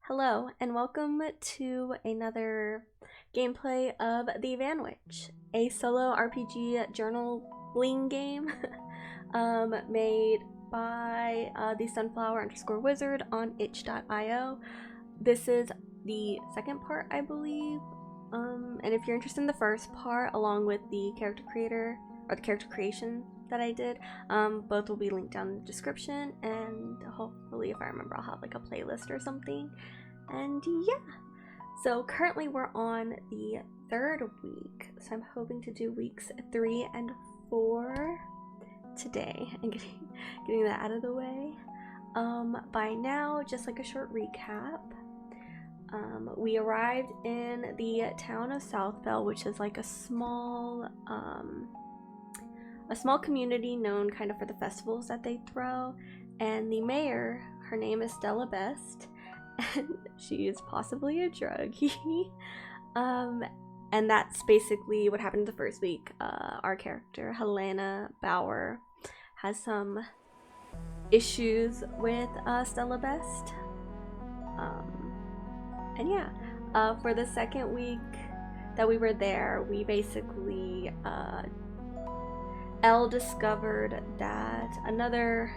Hello, and welcome to another gameplay of The Vanwich, a solo RPG journaling game made by the Sunflower_Wizard on itch.io. This is the second part, I believe, and if you're interested in the first part, along with the character creator, or the character creation that I did, both will be linked down in the description, and hopefully, if I remember, I'll have like a playlist or something. And yeah, so currently we're on the third week, so I'm hoping to do weeks 3 and 4 today and getting that out of the way. By now, just like a short recap, we arrived in the town of Southbell, which is like a small community known kind of for the festivals that they throw, and the mayor, her name is Stella Best, and she is possibly a druggie. And that's basically what happened the first week. Our character, Helena Bauer, has some issues with Stella Best. And yeah, for the second week that we were there, we basically Elle discovered that another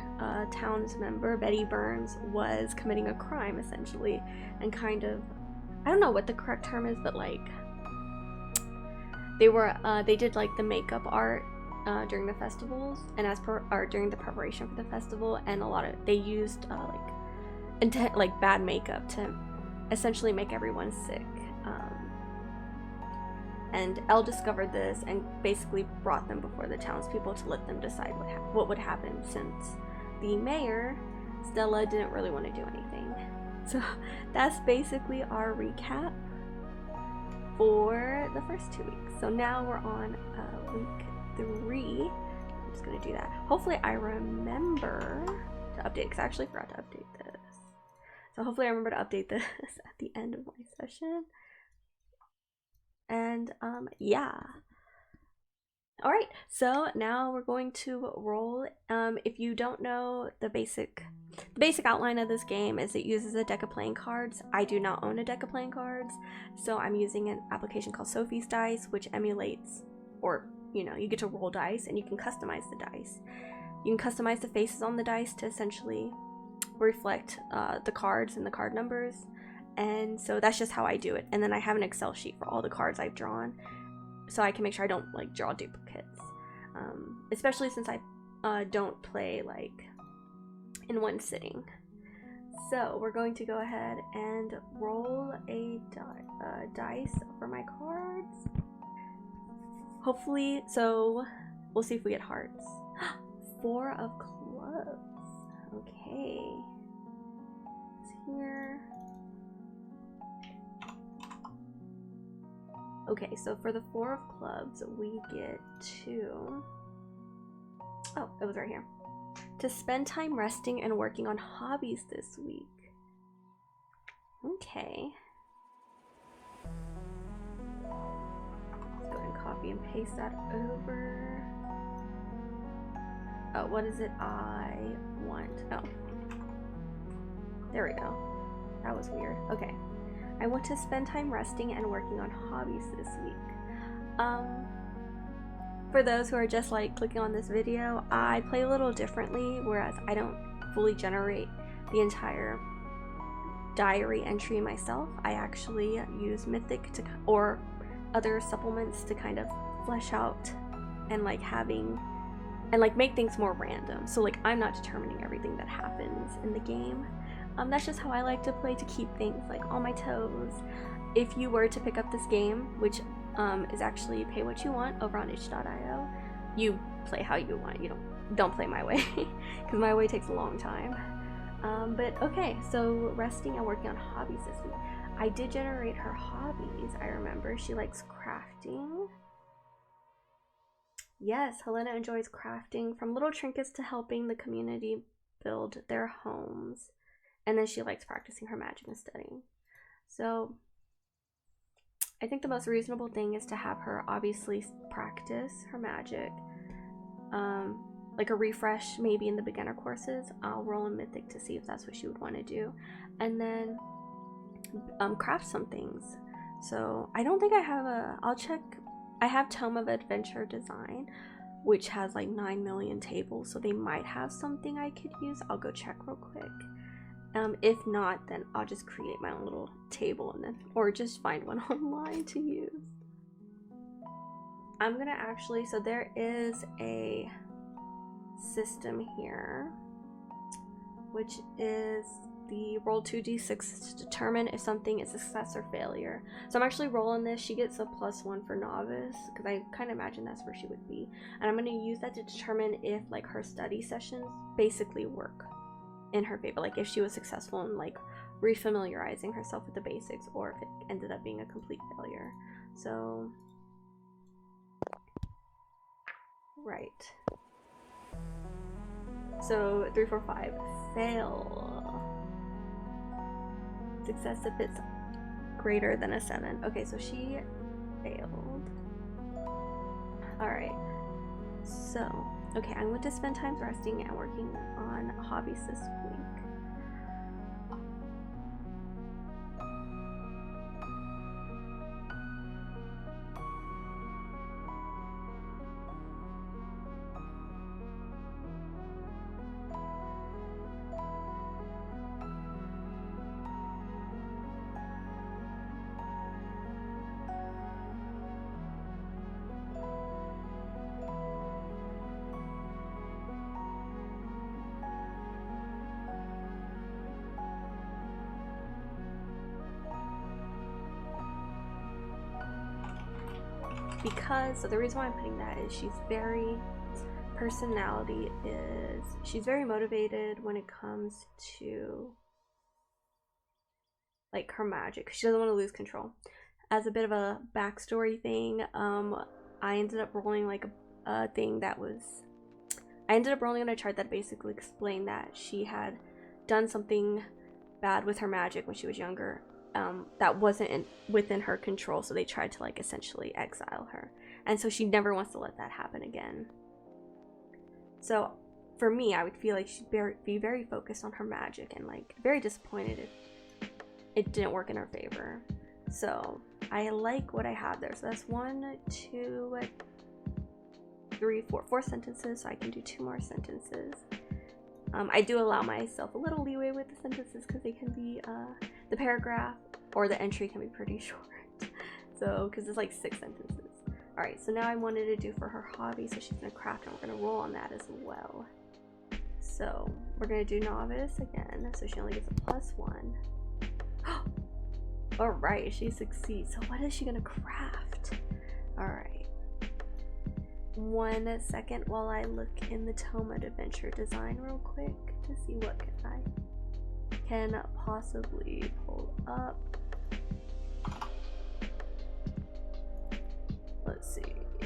town's member, Betty Burns, was committing a crime, essentially, and kind of, I don't know what the correct term is, but like they did like the makeup art during the festivals, and during the preparation for the festival, and they used like bad makeup to essentially make everyone sick. And Elle discovered this and basically brought them before the townspeople to let them decide what would happen, since the mayor, Stella, didn't really want to do anything. So that's basically our recap for the first 2 weeks. So now we're on week 3. I'm just going to do that. Hopefully I remember to update, because I actually forgot to update this. So hopefully I remember to update this at the end of my session. And yeah, all right, so now we're going to roll. If you don't know, the basic outline of this game is it uses a deck of playing cards. I do not own a deck of playing cards, so I'm using an application called Sophie's Dice, which emulates, or you get to roll dice and you can customize the dice. You can customize the faces on the dice to essentially reflect the cards and the card numbers. And so that's just how I do it. And then I have an Excel sheet for all the cards I've drawn, so I can make sure I don't like draw duplicates. Especially since I don't play like in one sitting. So we're going to go ahead and roll a dice for my cards. Hopefully, so we'll see if we get hearts. 4 of clubs. Okay. It's here. Okay, so for the 4 of clubs, we get to... Oh, it was right here. To spend time resting and working on hobbies this week. Okay. Let's go ahead and copy and paste that over. Oh, what is it I want? Oh. There we go. That was weird. Okay. I want to spend time resting and working on hobbies this week. For those who are just like clicking on this video, I play a little differently, whereas I don't fully generate the entire diary entry myself. I actually use Mythic or other supplements to kind of flesh out and like make things more random. So like I'm not determining everything that happens in the game. That's just how I like to play, to keep things like on my toes. If you were to pick up this game, which is actually pay what you want over on itch.io, you play how you want. You don't play my way, because my way takes a long time. But okay, so resting and working on hobbies this week. I did generate her hobbies. I remember she likes crafting. Yes, Helena enjoys crafting, from little trinkets to helping the community build their homes. And then she likes practicing her magic and studying. So I think the most reasonable thing is to have her obviously practice her magic. Like a refresh maybe in the beginner courses. I'll roll a Mythic to see if that's what she would want to do. And then craft some things. So I don't think I have a, I'll check. I have Tome of Adventure Design, which has like 9 million tables, so they might have something I could use. I'll go check real quick. If not, then I'll just create my own little table and then, or just find one online to use. I'm gonna actually, so there is a system here, which is the roll 2d6 to determine if something is a success or failure. So I'm actually rolling this. She gets a +1 for novice because I kind of imagine that's where she would be, and I'm going to use that to determine if like her study sessions basically work in her favor, like if she was successful in like refamiliarizing herself with the basics, or if it ended up being a complete failure. So right, so 3, 4, 5 fail. Success if it's greater than a 7. Okay, so she failed. Alright, so okay, I'm going to spend time resting and working on hobbies this week. Because, so the reason why I'm putting that is she's very, personality is, she's very motivated when it comes to like her magic. She doesn't want to lose control. As a bit of a backstory thing, I ended up rolling like a thing that was, I ended up rolling on a chart that basically explained that she had done something bad with her magic when she was younger. That wasn't within her control, so they tried to like essentially exile her, and so she never wants to let that happen again. So for me, I would feel like she'd be very focused on her magic and like very disappointed if it didn't work in her favor. So I like what I have there. So that's 1, 2, 3, 4 sentences, so I can do 2 more sentences. I do allow myself a little leeway with the sentences because they can be the paragraph or the entry can be pretty short. So because it's like 6 sentences. All right, so now I wanted to do for her hobby, so she's gonna craft and we're gonna roll on that as well. So we're gonna do novice again, so she only gets a +1. All right, she succeeds. So what is she gonna craft? All right, 1 second while I look in the Tome of Adventure Design real quick to see what I can possibly pull up. Let's see,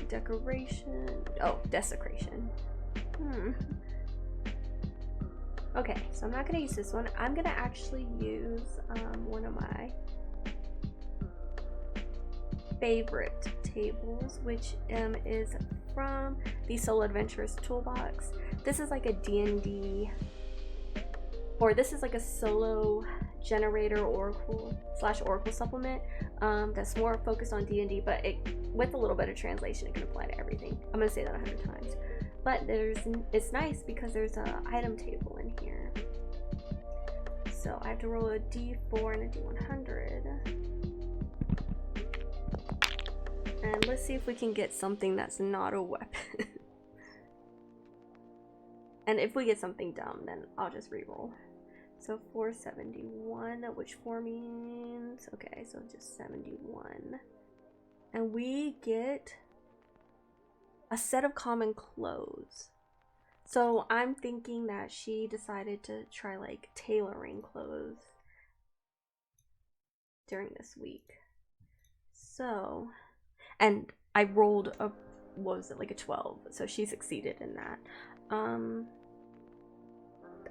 decoration, oh, desecration. Okay, so I'm not gonna use this one. I'm gonna actually use one of my favorite tables, which is from the Solo Adventurers Toolbox. This is like a D&D, or this is like a solo generator oracle / oracle supplement that's more focused on D&D, but it, with a little bit of translation, it can apply to everything. I'm gonna say that 100 times. But it's nice because there's an item table in here. So I have to roll a D4 and a D100. And let's see if we can get something that's not a weapon. And if we get something dumb, then I'll just reroll. So 471, which 4 means, okay, so just 71. And we get a set of common clothes. So I'm thinking that she decided to try like tailoring clothes during this week. So, and I rolled a, what was it, like a 12, so she succeeded in that.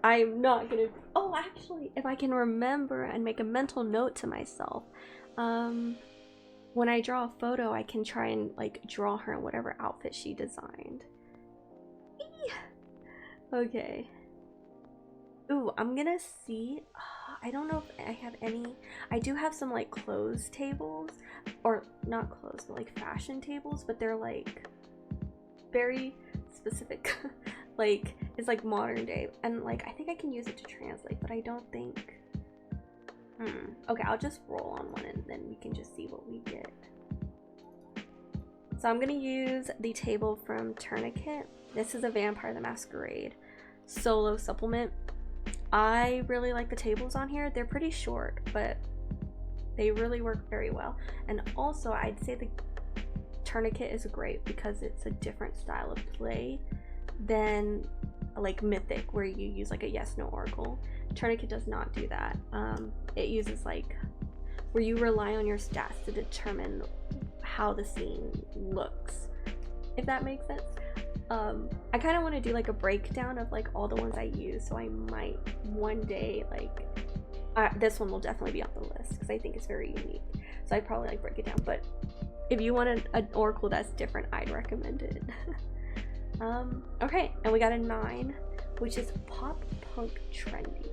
I'm not gonna, oh actually, if I can remember and make a mental note to myself, when I draw a photo, I can try and like draw her in whatever outfit she designed. Eee! Okay. Ooh, I'm gonna see, I don't know if I have any. I do have some like closed tables, or not closed, but like fashion tables, but they're like very specific. Like it's like modern day, and like I think I can use it to translate, but I don't think. Okay, I'll just roll on one and then we can just see what we get. So I'm gonna use the table from Tourniquet. This is a Vampire the Masquerade solo supplement. I really like the tables on here. They're pretty short, but they really work very well. And also I'd say the Tourniquet is great because it's a different style of play than like Mythic, where you use like a yes no oracle. Tourniquet does not do that. It uses like where you rely on your stats to determine how the scene looks, if that makes sense. I kind of want to do like a breakdown of like all the ones I use, so I might one day like this one will definitely be on the list because I think it's very unique, so I'd probably like break it down. But if you want an oracle that's different, I'd recommend it. Okay, and we got a 9, which is pop punk trendy.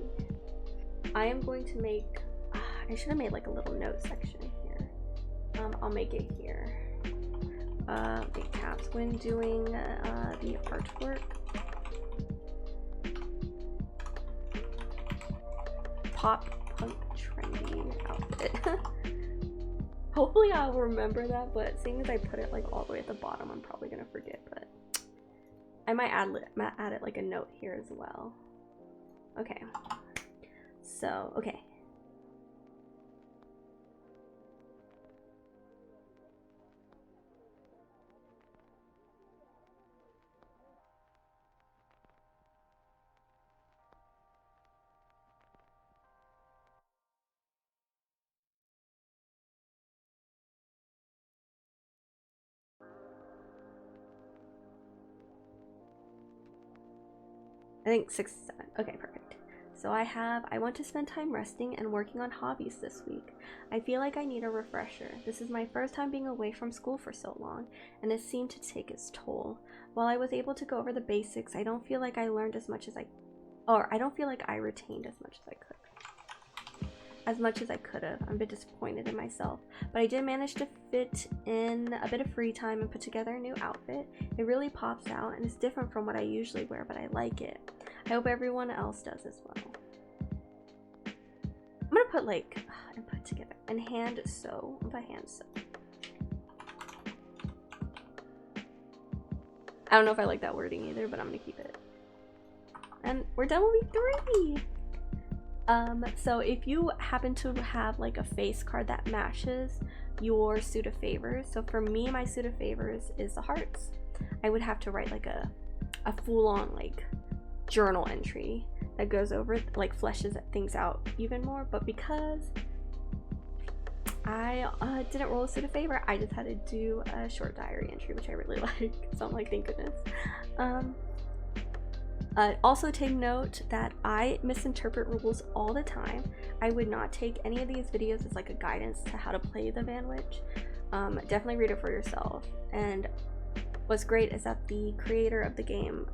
I am going to make I should have made like a little note section here. I'll make it here. Big caps when doing the artwork. Pop punk trendy outfit. Hopefully I'll remember that, but seeing as I put it like all the way at the bottom, I'm probably gonna forget, but I might add it like a note here as well. Okay. So, okay. I think 6, 7. Okay, perfect. So I want to spend time resting and working on hobbies this week. I feel like I need a refresher. This is my first time being away from school for so long, and it seemed to take its toll. While I was able to go over the basics, I don't feel like I learned as much as I don't feel like I retained as much as I could have. I'm a bit disappointed in myself, but I did manage to fit in a bit of free time and put together a new outfit. It really pops out and it's different from what I usually wear, but I like it. I hope everyone else does as well. I'm gonna put like, and put together, and hand sew, by hand sew. I don't know if I like that wording either, but I'm gonna keep it. And we're done with week 3. So if you happen to have like a face card that matches your suit of favors, so for me, my suit of favors is the hearts. I would have to write like a full-on like journal entry that goes over it, like fleshes things out even more, but because I didn't roll a suit of favor, I just had to do a short diary entry, which I really like, so I'm like, thank goodness. Also take note that I misinterpret rules all the time. I would not take any of these videos as like a guidance to how to play the Van Witch. Definitely read it for yourself. And what's great is that the creator of the game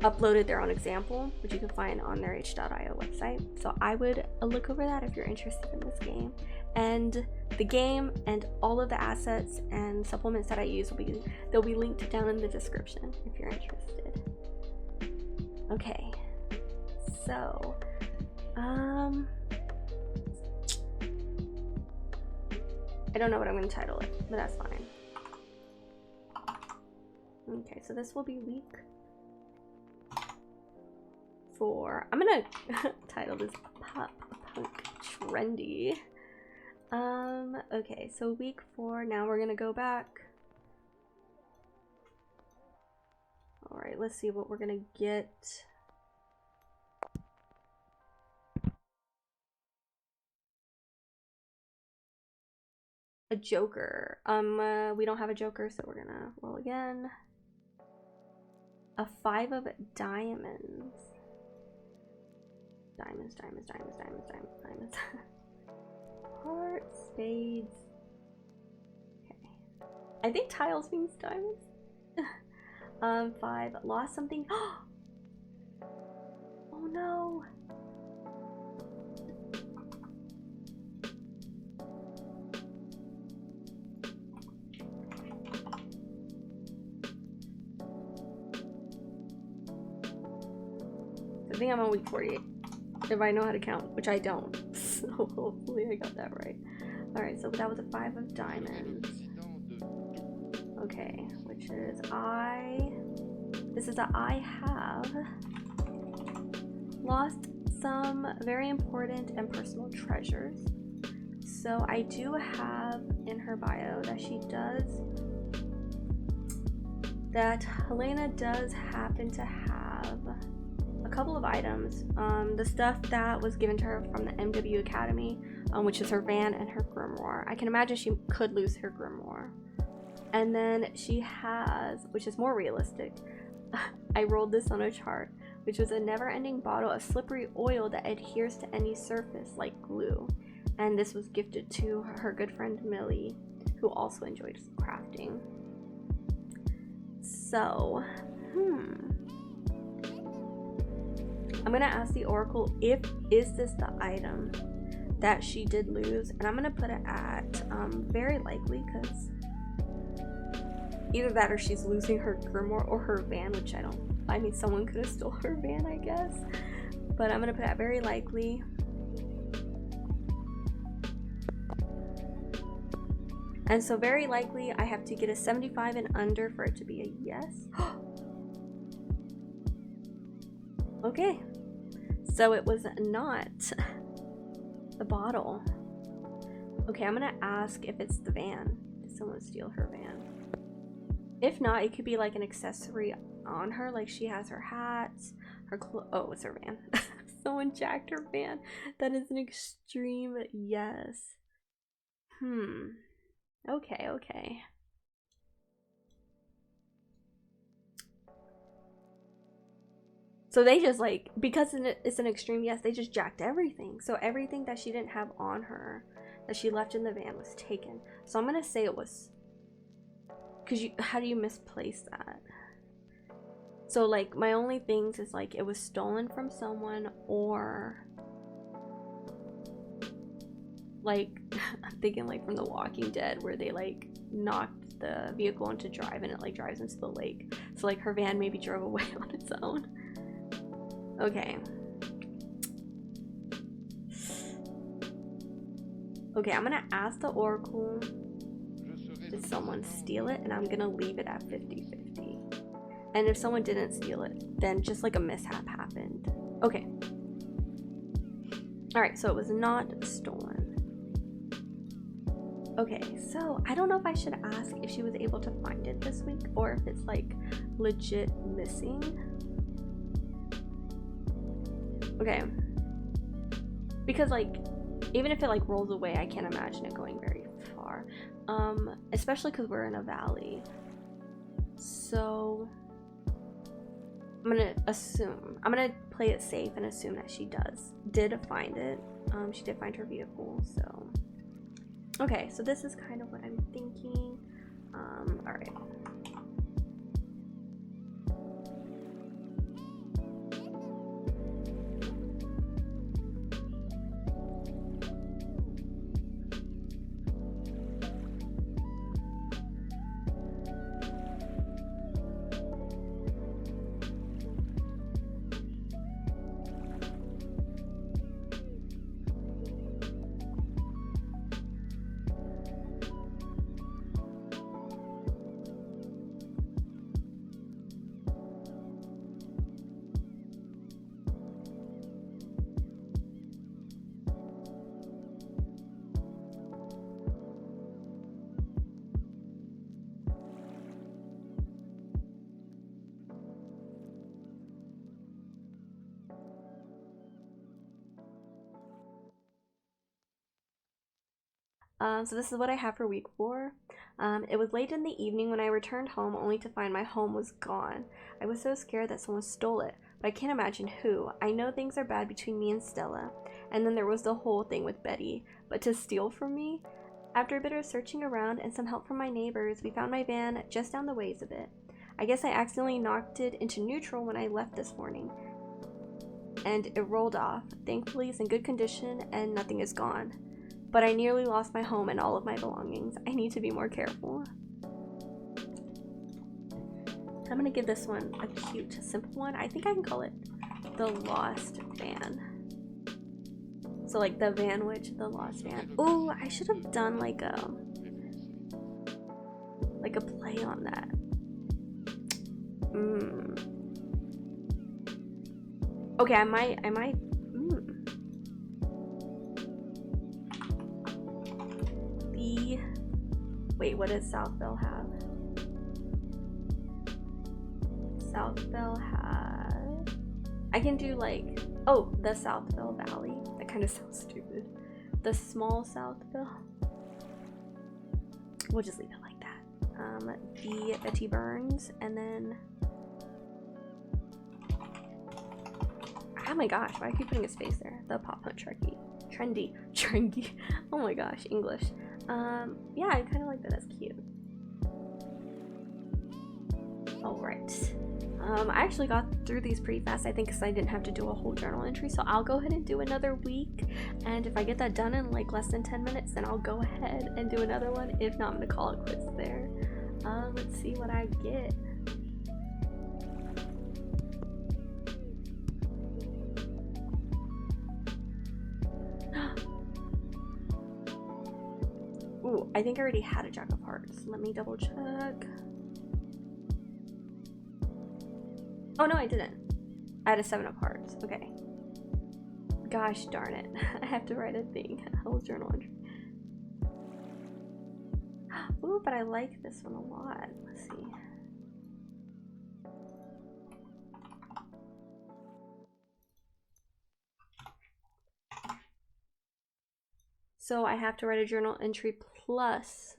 uploaded their own example, which you can find on their h.io website. So I would look over that if you're interested in this game. And the game and all of the assets and supplements that I use they'll be linked down in the description if you're interested. Okay, so I don't know what I'm going to title it, but that's fine. Okay, so this will be week 4. I'm gonna title this Pop Punk Trendy. Okay, so week 4. Now we're gonna go back. All right, let's see what we're gonna get. A joker. We don't have a joker, so we're gonna roll again. A 5 of diamonds. Diamonds. Hearts, spades. Okay. I think tiles means diamonds. 5. Lost something. Oh no. I think I'm on week 48. If I know how to count, which I don't. So hopefully I got that right. Alright, so that was a 5 of diamonds. Okay, which is this is I have lost some very important and personal treasures. So I do have in her bio that Helena does happen to have a couple of items. The stuff that was given to her from the MW Academy, which is her van and her grimoire. I can imagine she could lose her grimoire. And then she has, which is more realistic, I rolled this on a chart, which was a never-ending bottle of slippery oil that adheres to any surface like glue. And this was gifted to her good friend Millie, who also enjoyed crafting. So, I'm gonna ask the Oracle is this the item that she did lose, and I'm gonna put it at very likely, because either that or she's losing her grimoire or her van, which I mean someone could have stole her van, I guess, but I'm gonna put it at very likely. And so very likely I have to get a 75 and under for it to be a yes. Okay, so it was not the bottle. Okay, I'm gonna ask if it's the van. Did someone steal her van? If not, it could be like an accessory on her, like she has her hats, her oh, it's her van. Someone jacked her van. That is an extreme yes. Okay. So they just, like, because it's an extreme yes, they just jacked everything. So everything that she didn't have on her, that she left in the van, was taken. So I'm gonna say it was, because how do you misplace that? So like my only things is like it was stolen from someone, or like I'm thinking like from The Walking Dead, where they like knocked the vehicle into drive and it like drives into the lake. So like her van maybe drove away on its own. Okay, I'm gonna ask the Oracle, did someone steal it? And I'm gonna leave it at 50-50. And if someone didn't steal it, then just like a mishap happened. Okay. Alright, so it was not stolen. Okay, so I don't know if I should ask if she was able to find it this week, or if it's like legit missing. Okay. Because like, even if it like rolls away, I can't imagine it going very far. Especially because we're in a valley. So I'm gonna play it safe and assume that she did find it. She did find her vehicle, so okay, so this is kind of what I'm thinking. All right. So this is what I have for week 4. It was late in the evening when I returned home, only to find my home was gone. I was so scared that someone stole it, but I can't imagine who. I know things are bad between me and Stella, and then there was the whole thing with Betty, but to steal from me? After a bit of searching around and some help from my neighbors, we found my van just down the ways a bit. I guess I accidentally knocked it into neutral when I left this morning, and it rolled off. Thankfully it's in good condition and nothing is gone. But I nearly lost my home and all of my belongings. I need to be more careful. I'm gonna give this one a cute, simple one. I think I can call it the lost van. So like the van witch, the lost van. Oh, I should have done like a play on that. Okay, I might wait, what does Southville have? Southville has, I can do like, oh, the Southville Valley. That kind of sounds stupid. The small Southville. We'll just leave it like that. The Betty Burns, and then, oh my gosh, why do I keep putting a space there? The Pop Punch Trendy. Oh my gosh, English. Yeah, I kind of like that. That's cute. All right. I actually got through these pretty fast, I think, because I didn't have to do a whole journal entry. So I'll go ahead and do another week. And if I get that done in like less than 10 minutes, then I'll go ahead and do another one. If not, I'm gonna call it quits there. Let's see what I get. Ooh, I think I already had a Jack of Hearts. Let me double check. Oh no, I didn't. I had a 7 of Hearts. Okay. Gosh darn it. I have to write a thing. A whole journal entry. Ooh, but I like this one a lot. Let's see. So I have to write a journal entry plus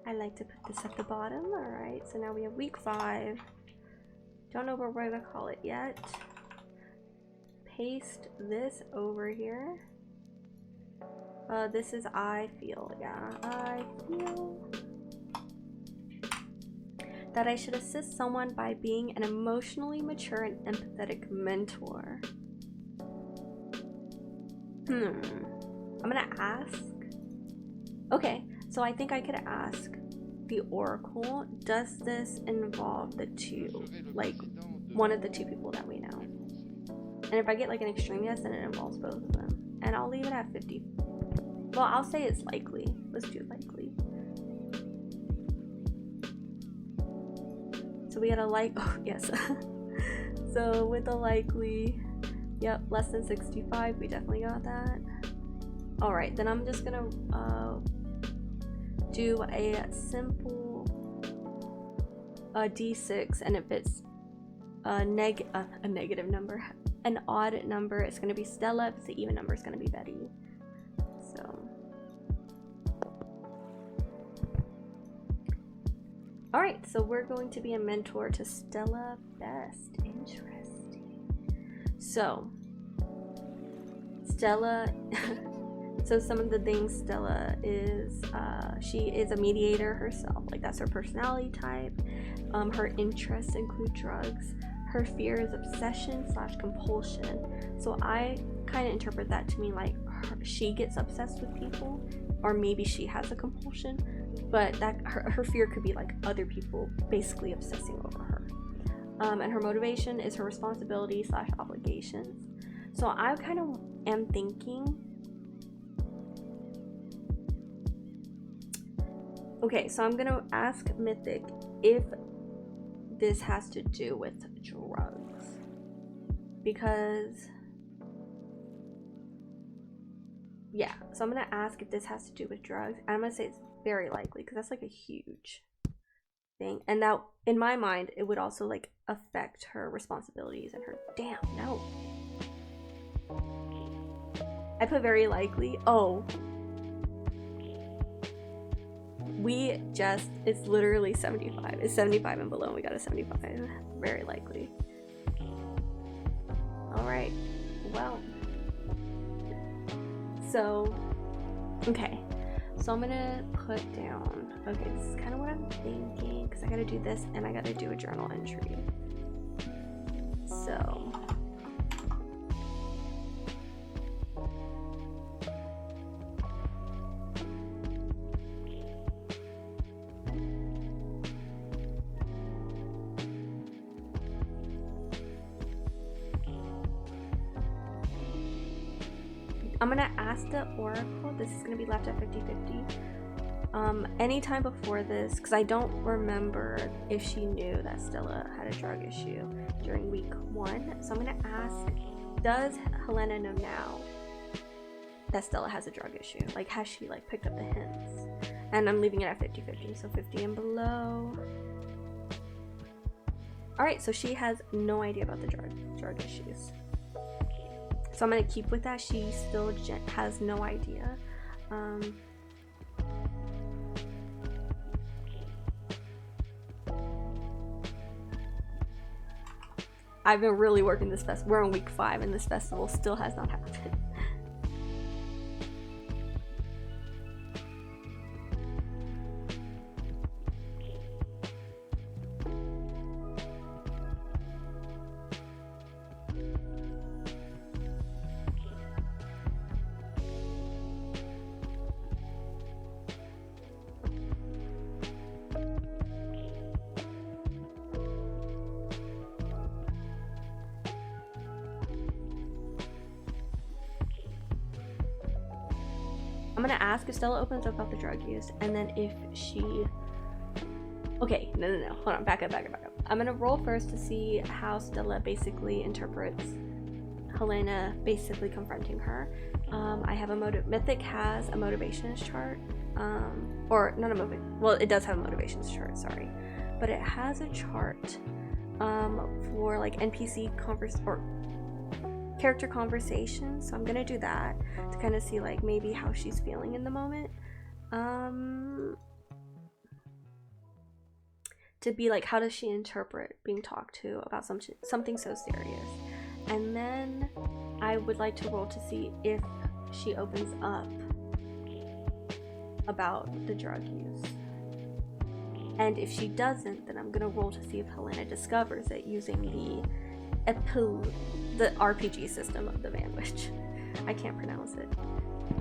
I like to put this at the bottom. All right, so now we have week 5. Don't know what we're gonna call it yet. Paste this over here. This is I feel. Yeah, I feel that I should assist someone by being an emotionally mature and empathetic mentor. I'm gonna ask. Okay, so I think I could ask the Oracle, does this involve the two, like one of the two people that we know? And if I get like an extreme yes, then it involves both of them. And I'll leave it at 50. Well, I'll say it's likely. Let's do likely. So we had a like, oh yes. So with a likely, yep, less than 65, we definitely got that. All right, then I'm just gonna do a simple D6, and if it's a negative number, an odd number, it's gonna be Stella. If it's an even number, it's gonna be Betty. So. Alright, so we're going to be a mentor to Stella Best. Interesting. So, Stella, so some of the things Stella is, she is a mediator herself. Like, that's her personality type. Her interests include drugs. Her fear is obsession/compulsion. So I kind of interpret that to mean like she gets obsessed with people, or maybe she has a compulsion. But that her fear could be like other people basically obsessing over her. And her motivation is her responsibility/obligations. So I kind of am thinking, okay, so I'm gonna ask Mythic if this has to do with drugs, because yeah, so I'm gonna ask if this has to do with drugs, and I'm gonna say it's very likely, because that's like a huge thing, and that in my mind it would also like affect her responsibilities and her, damn, no, I put very likely. Oh, we just, it's literally 75. It's 75 and below, and we got a 75. Very likely. All right, well, so okay, so I'm gonna put down, okay, this is kind of what I'm thinking, because I gotta do this and I gotta do a journal entry. So I'm gonna ask the oracle. This is gonna be left at 50-50. Anytime before this, because I don't remember if she knew that Stella had a drug issue during week 1. So I'm gonna ask, does Helena know now that Stella has a drug issue? Like, has she like picked up the hints? And I'm leaving it at 50-50, so 50 and below. Alright, so she has no idea about the drug issues. So I'm gonna keep with that. She still has no idea. I've been really working this festival. We're on week 5 and this festival still has not happened. I'm gonna ask if Stella opens up about the drug use, and then if she... Okay, no, hold on, back up. I'm gonna roll first to see how Stella basically interprets Helena basically confronting her. I have a Mythic has a motivations chart, or not a motivation, well, it does have a motivations chart, sorry, but it has a chart for like NPC or character conversations, so I'm gonna do that to kind of see like maybe how she's feeling in the moment, to be like, how does she interpret being talked to about something so serious. And then I would like to roll to see if she opens up about the drug use, and if she doesn't, then I'm gonna roll to see if Helena discovers it using the RPG system of the Vanwich. I can't pronounce it.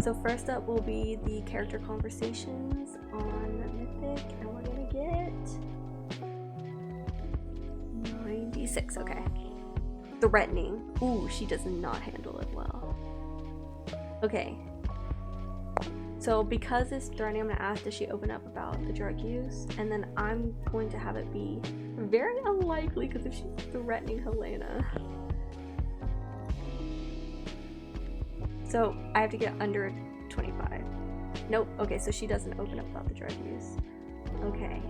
So first up will be the character conversations on Mythic, and we're gonna get 96. Okay. Threatening. Ooh, she does not handle it well. Okay. So because it's threatening, I'm gonna ask, does she open up about the drug use? And then I'm going to have it be very unlikely, because if she's threatening Helena. So I have to get under 25. Nope. Okay, so she doesn't open up about the drug use. Okay.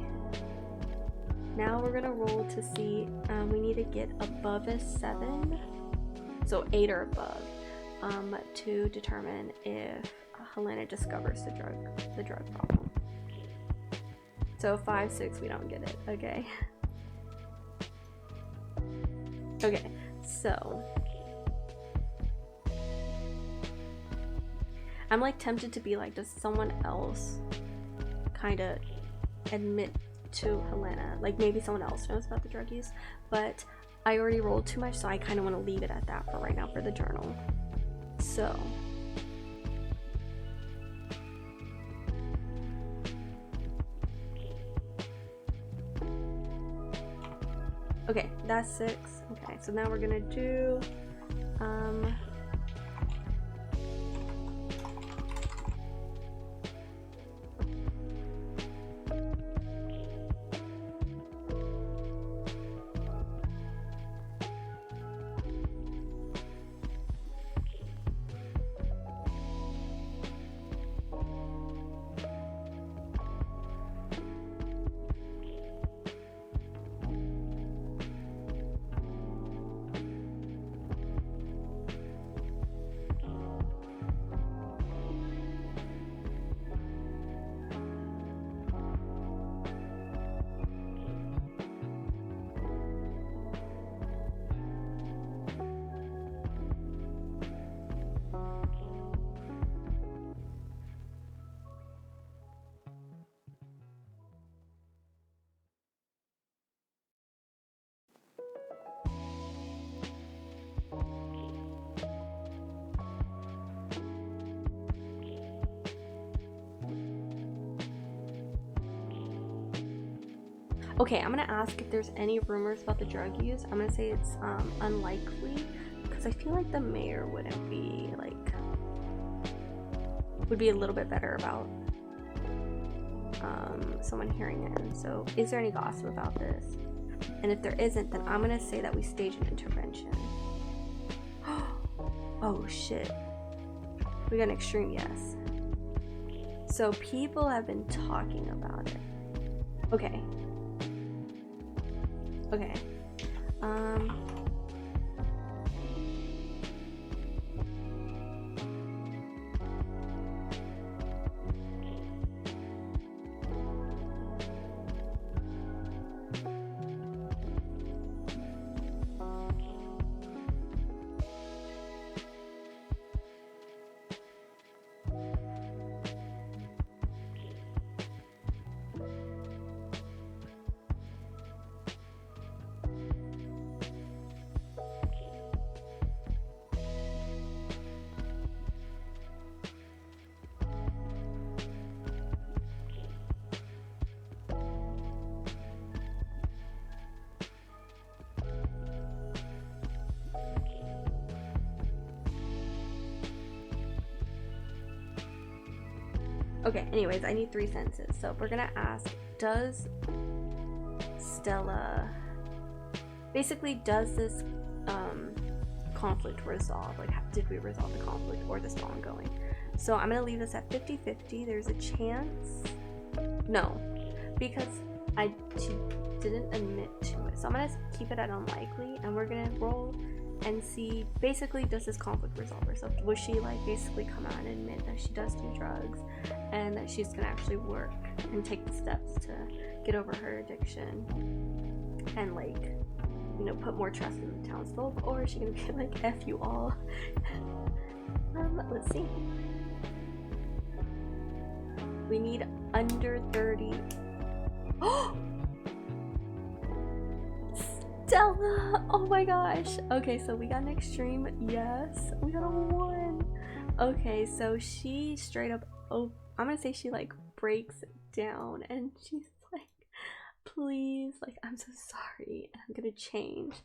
Now we're gonna roll to see, we need to get above a 7, so 8 or above, to determine if Helena discovers the drug problem. So 5, 6, we don't get it. Okay. Okay, so I'm like tempted to be like, does someone else kind of admit to Helena? Like maybe someone else knows about the drug use, but I already rolled too much, so I kind of want to leave it at that for right now for the journal. So okay, that's 6. Okay, so now we're gonna do okay, I'm gonna ask if there's any rumors about the drug use. I'm gonna say it's unlikely, because I feel like the mayor wouldn't be like would be a little bit better about someone hearing it. So is there any gossip about this? And if there isn't, then I'm gonna say that we stage an intervention. Oh shit, we got an extreme yes. So people have been talking about it. Okay. Okay. Okay, anyways, I need 3 sentences. So we're gonna ask, does Stella, basically, does this conflict resolve? Like, did we resolve the conflict, or is this still ongoing? So I'm gonna leave this at 50-50. There's a chance, no, because she didn't admit to it. So I'm gonna keep it at unlikely, and we're gonna roll and see, basically, does this conflict resolve herself? Will she like basically come out and admit that she does do drugs and that she's gonna actually work and take the steps to get over her addiction and, like, you know, put more trust in the townsfolk? Or is she gonna be like, F you all? Let's see. We need under 30. Oh, Stella! Oh my gosh. Okay, so we got an extreme yes. We got a 1. Okay, so she straight up, oh, I'm gonna say she like breaks down and she's like, please, like, I'm so sorry, I'm gonna change.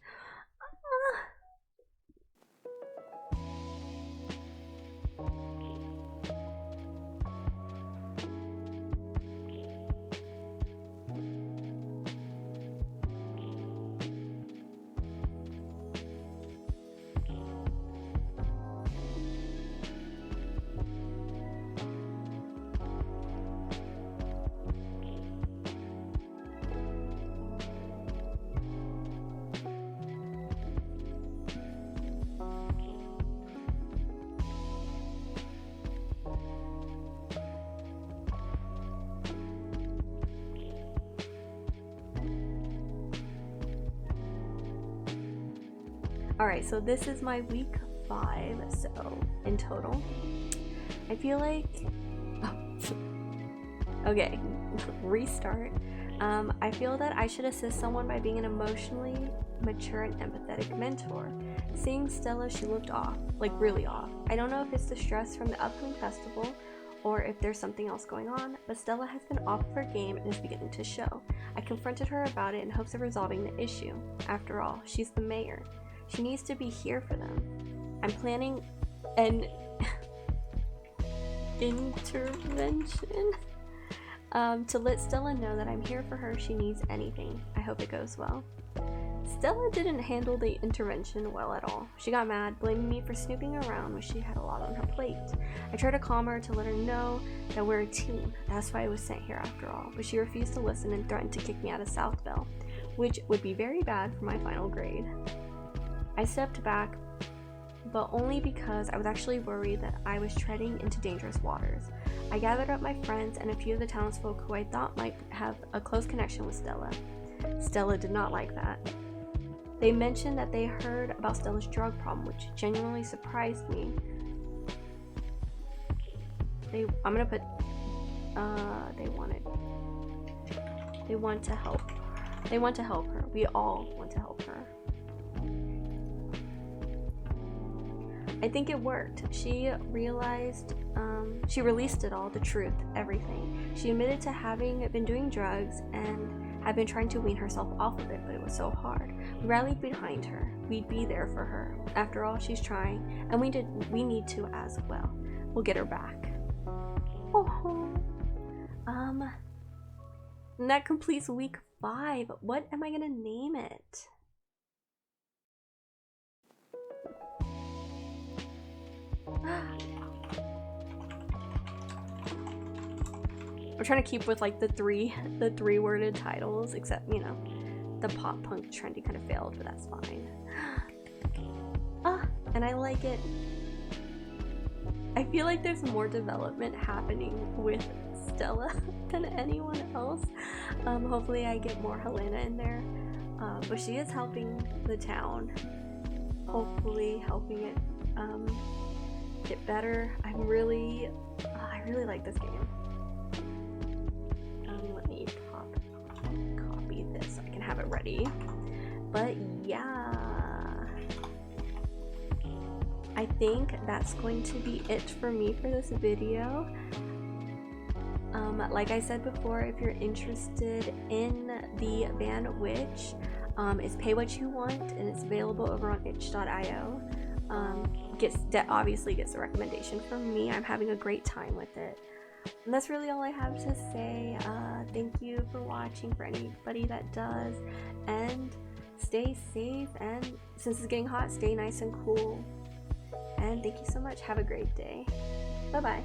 Alright, so this is my week 5, so in total. I feel like, okay, restart. I feel that I should assist someone by being an emotionally mature and empathetic mentor. Seeing Stella, she looked off, like really off. I don't know if it's the stress from the upcoming festival or if there's something else going on, but Stella has been off of her game and is beginning to show. I confronted her about it in hopes of resolving the issue. After all, she's the mayor. She needs to be here for them. I'm planning an intervention to let Stella know that I'm here for her if she needs anything. I hope it goes well. Stella didn't handle the intervention well at all. She got mad, blaming me for snooping around when she had a lot on her plate. I tried to calm her to let her know that we're a team. That's why I was sent here after all. But she refused to listen and threatened to kick me out of South Bell, which would be very bad for my final grade. I stepped back, but only because I was actually worried that I was treading into dangerous waters. I gathered up my friends and a few of the townsfolk who I thought might have a close connection with Stella. Stella did not like that. They mentioned that they heard about Stella's drug problem, which genuinely surprised me. They want to help. They want to help her. We all want to help her. I think it worked. She realized, she released it all, the truth, everything. She admitted to having been doing drugs and had been trying to wean herself off of it, but it was so hard. We rallied behind her. We'd be there for her. After all, she's trying, and we need to as well. We'll get her back. And that completes week 5. What am I gonna name it? I'm trying to keep with like the three worded titles, except, you know, the pop punk trendy kind of failed, but that's fine. And I like it. I feel like there's more development happening with Stella than anyone else. Hopefully I get more Helena in there, but she is helping the town, hopefully helping it get better. I really like this game. Let me copy this so I can have it ready. But yeah, I think that's going to be it for me for this video. Like I said before, if you're interested in the band Witch, it's pay what you want, and it's available over on itch.io. Obviously gets a recommendation from me. I'm having a great time with it. And that's really all I have to say. Thank you for watching, for anybody that does, and stay safe, and since it's getting hot, stay nice and cool. And thank you so much. Have a great day. Bye bye.